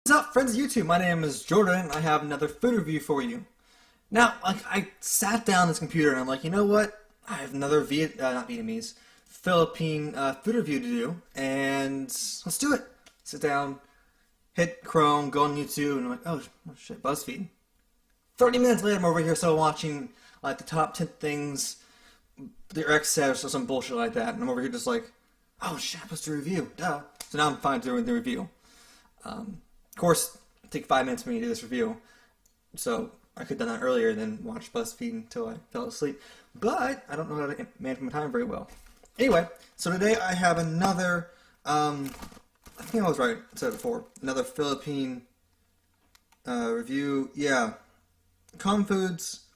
What's up, friends of YouTube? My name is Jordan. I have another food review for you. Now, I sat down on this computer and I'm like, you know what? I have another Philippine food review to do, and let's do it. Sit down, hit Chrome, go on YouTube, and I'm like, oh shit, BuzzFeed. 30 minutes later, I'm over here still watching like the top 10 things the X says or some bullshit like that, and I'm over here just like, oh shit, I'm supposed to review, duh. So now I'm finally doing the review. Of course, it took 5 minutes for me to do this review, so I could have done that earlier than watch BuzzFeed until I fell asleep. But I don't know how to manage my time very well. Anyway, so today I have another, I think I was right, I said it before, another Philippine review. Yeah, Com Foods,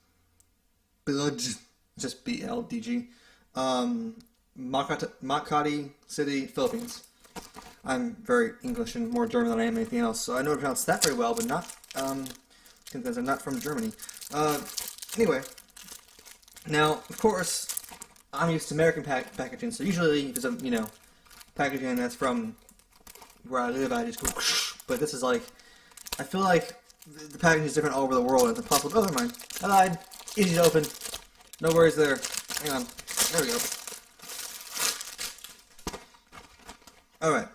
Bludge, just BLDG, Makati City, Philippines. I'm very English and more German than I am anything else, so I know how to pronounce that very well, but not, because I'm not from Germany. Anyway, now, of course, I'm used to American packaging, so usually if it's packaging that's from where I live, I just go, but this is like, I feel like the packaging is different all over the world. It's impossible. Oh, never mind. I lied. Easy to open. No worries there. Hang on. There we go. Alright.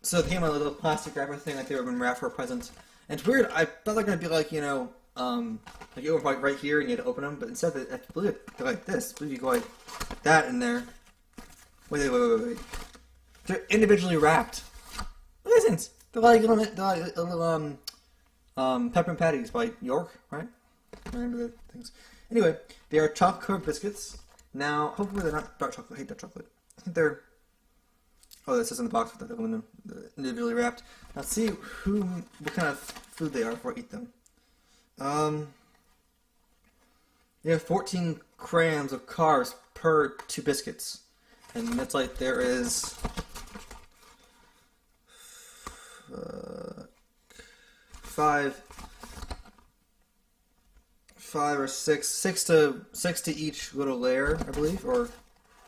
So they came on a little plastic wrapper thing, like they were going to wrap for a present. And it's weird. I thought they were going to be like, like you open like right here and you had to open them, but instead I believe they're like this. I believe you go like that in there. Wait. They're individually wrapped. Listen, they're like little peppermint patties by York, right? I remember the things. Anyway, they are chocolate covered biscuits. Now, hopefully they're not dark chocolate. I hate dark chocolate. I think they're. Oh, this is in the box with the individually wrapped. Let's see what kind of food they are before I eat them. They have 14 grams of carbs per 2 biscuits, and that's like there is 5 or 6 to each little layer, I believe, or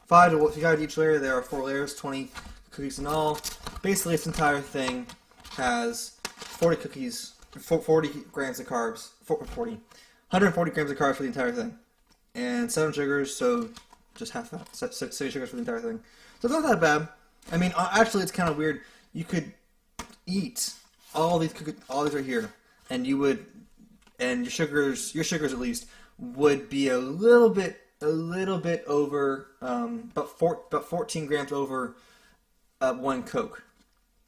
5 to if you got each layer. There are 4 layers, 20 cookies in all. Basically, this entire thing has 40 cookies, 40 grams of carbs, 140 grams of carbs for the entire thing, and 7 sugars, so just half that, 6 sugars for the entire thing. So it's not that bad. I mean, actually, it's kind of weird. You could eat all these right here, and you would, and your sugars at least would be a little bit over, about 14 grams over. 1 Coke,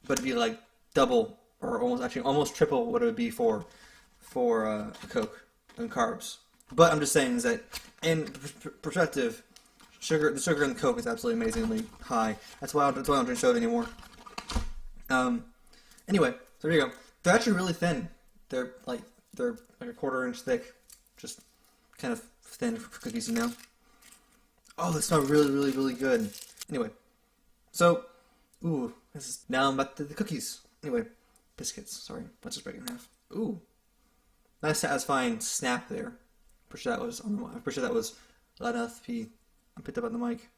but it'd be like double or almost triple what it would be for a Coke and carbs. But I'm just saying is that in perspective, the sugar in the Coke is absolutely amazingly high. That's why I don't drink soda anymore. Anyway, so there you go. They're actually really thin. They're like a 1/4 inch thick, just kind of thin for cookies, Oh, they smell really good. Anyway, so. Ooh, now I'm back to the cookies. Anyway, biscuits. Sorry, let's just break it in half. Ooh, nice satisfying snap there. Pretty sure that was loud enough to be picked up on the mic.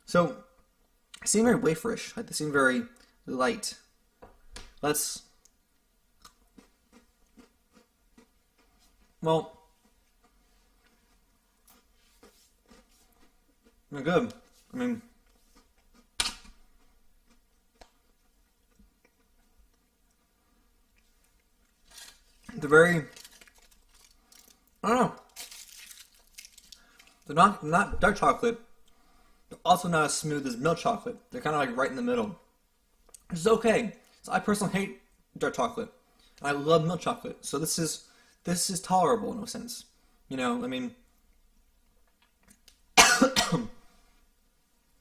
So, they seem very waferish. Like they seem very light. They're good. I mean. They're very, I don't know. They're not dark chocolate. They're also not as smooth as milk chocolate. They're kind of like right in the middle, which is okay. So I personally hate dark chocolate, and I love milk chocolate. So this is tolerable in a sense. I mean,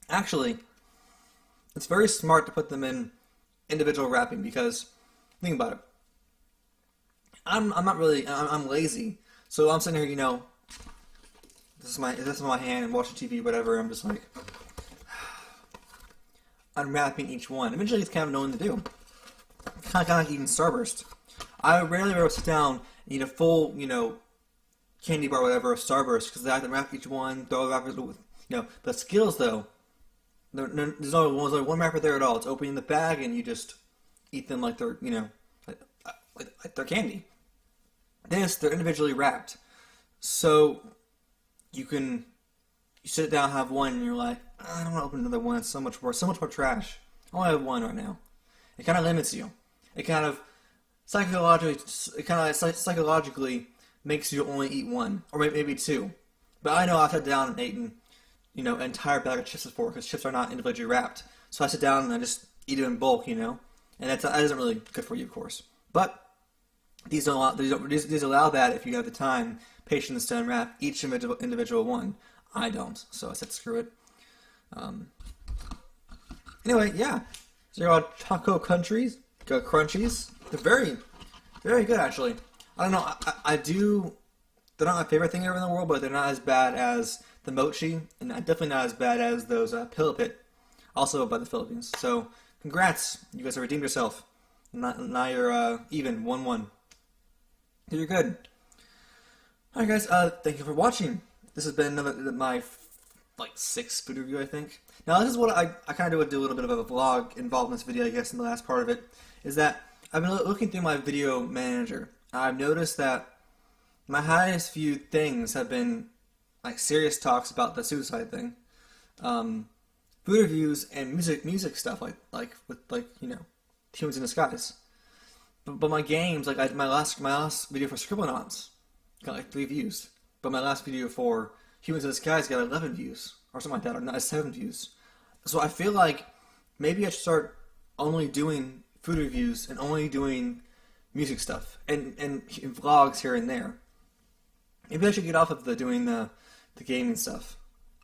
actually, it's very smart to put them in individual wrapping because think about it. I'm lazy, so I'm sitting here, this is my hand and watching TV, whatever. I'm just like, unwrapping each one. Eventually, it's kind of annoying to do. Kind of like eating Starburst. I rarely ever sit down and eat a full, candy bar, whatever, of Starburst, because I have to wrap each one, throw the wrappers, But Skittles, though, there's only one wrapper there at all. It's opening the bag and you just eat them like they're, they're candy. They're individually wrapped. So you sit down, have one, and you're like, I don't want to open another one. It's so much more trash. I only have one right now. It kind of limits you. It kind of psychologically makes you only eat one, or maybe two. But I know I've sat down and eaten, an entire bag of chips before, because chips are not individually wrapped. So I sit down and I just eat it in bulk, and that isn't really good for you, of course. But these allow that if you have the time, patience to unwrap each individual one. I don't, so I said screw it. Anyway, yeah. So you're all Choco Crunchies. They're very, very good, actually. I don't know. I do. They're not my favorite thing ever in the world, but they're not as bad as the mochi, and definitely not as bad as those Pillow Pit, also by the Philippines. So, congrats. You guys have redeemed yourself. Now you're even 1-1. So you're good. Alright, guys. Thank you for watching. This has been my sixth food review, I think. Now, this is what I kind of do a little bit of a vlog involved in this video, I guess, in the last part of it, is that I've been looking through my video manager. I've noticed that my highest viewed things have been serious talks about the suicide thing, food reviews, and music stuff with Humans in the Skies. But my games, my last video for Scribblenauts got 3 views. But my last video for Humans in the Skies got 11 views, or something like that, or not 7 views. So I feel like maybe I should start only doing food reviews and only doing music stuff and vlogs here and there. Maybe I should get off of doing the gaming stuff.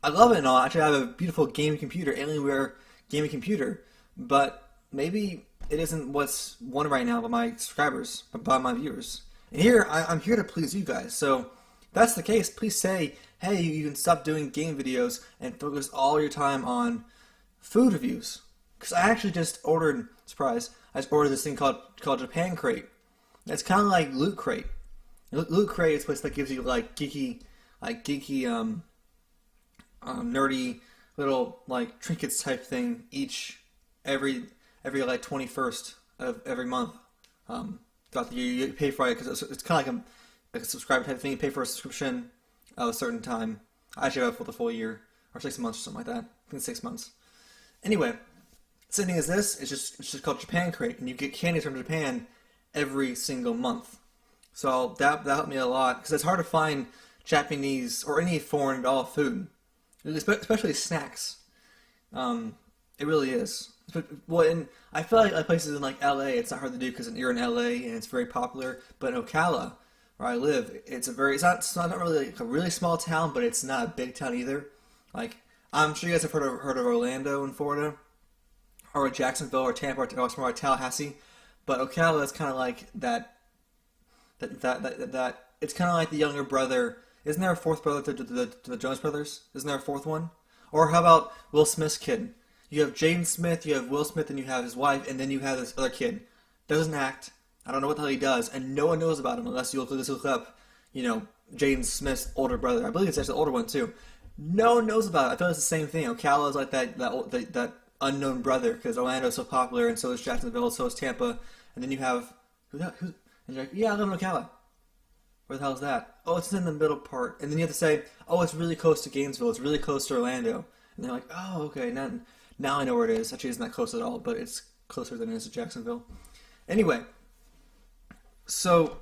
I love it and all. Actually, I have a beautiful gaming computer, Alienware gaming computer, but maybe it isn't what's wanted right now by my subscribers, by my viewers. And here, I'm here to please you guys, so if that's the case, please say, hey, you can stop doing game videos and focus all your time on food reviews. Because I actually just ordered, surprise, I just ordered this thing called Japan Crate. It's kind of like Loot Crate. Loot Crate is a place that gives you geeky, nerdy little trinkets type thing every 21st of every month. Throughout the year, you pay for it because it's kind of like a subscriber type thing. You pay for a subscription of a certain time. I actually have it for the full year, or 6 months or something like that. I think 6 months. Anyway, same thing as this. It's just called Japan Crate, and you get candies from Japan every single month. So that helped me a lot because it's hard to find Japanese or any foreign at all food, especially snacks. It really is. Well, and I feel like places in LA, it's not hard to do because you're in LA and it's very popular. But in Ocala, where I live, it's not really a really small town, but it's not a big town either. I'm sure you guys have heard of Orlando in Florida, or Jacksonville, or Tampa, or Tallahassee. But Ocala is kind of like that. It's kind of like the younger brother. Isn't there a fourth brother to the Jonas Brothers? Isn't there a fourth one? Or how about Will Smith's kid? You have Jaden Smith, you have Will Smith, and you have his wife, and then you have this other kid. Doesn't act. I don't know what the hell he does, and no one knows about him unless you look up, Jaden Smith's older brother. I believe it's actually the older one too. No one knows about it. I feel it's the same thing. Ocala is like that unknown brother because Orlando is so popular, and so is Jacksonville, so is Tampa, and then you have who? And you're like, yeah, I live in Ocala. Where the hell is that? Oh, it's in the middle part, and then you have to say, oh, it's really close to Gainesville. It's really close to Orlando, and they're like, oh, okay, now I know where it is. Actually, it's not close at all, but it's closer than it is to Jacksonville. Anyway, so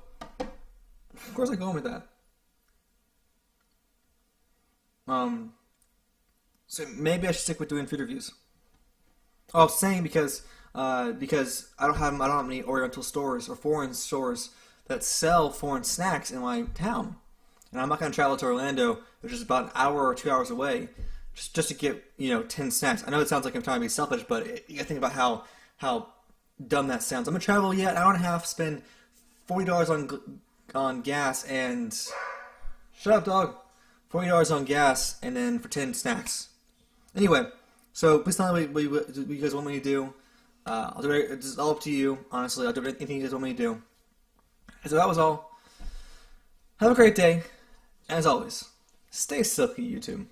where's I going with that? So maybe I should stick with doing food reviews. Oh, I was saying because I don't have any Oriental stores or foreign stores that sell foreign snacks in my town, and I'm not going to travel to Orlando, which is about an hour or 2 hours away, just to get 10 snacks. I know it sounds like I'm trying to be selfish, but you got to think about how dumb that sounds. I'm gonna travel yet an hour and a half, spend $40 on gas, and shut up, dog. $40 on gas, and then for 10 snacks. Anyway, so please tell me what you guys want me to do. I'll do it. It's all up to you. Honestly, I'll do anything you guys want me to do. So that was all. Have a great day. As always, stay silky, YouTube.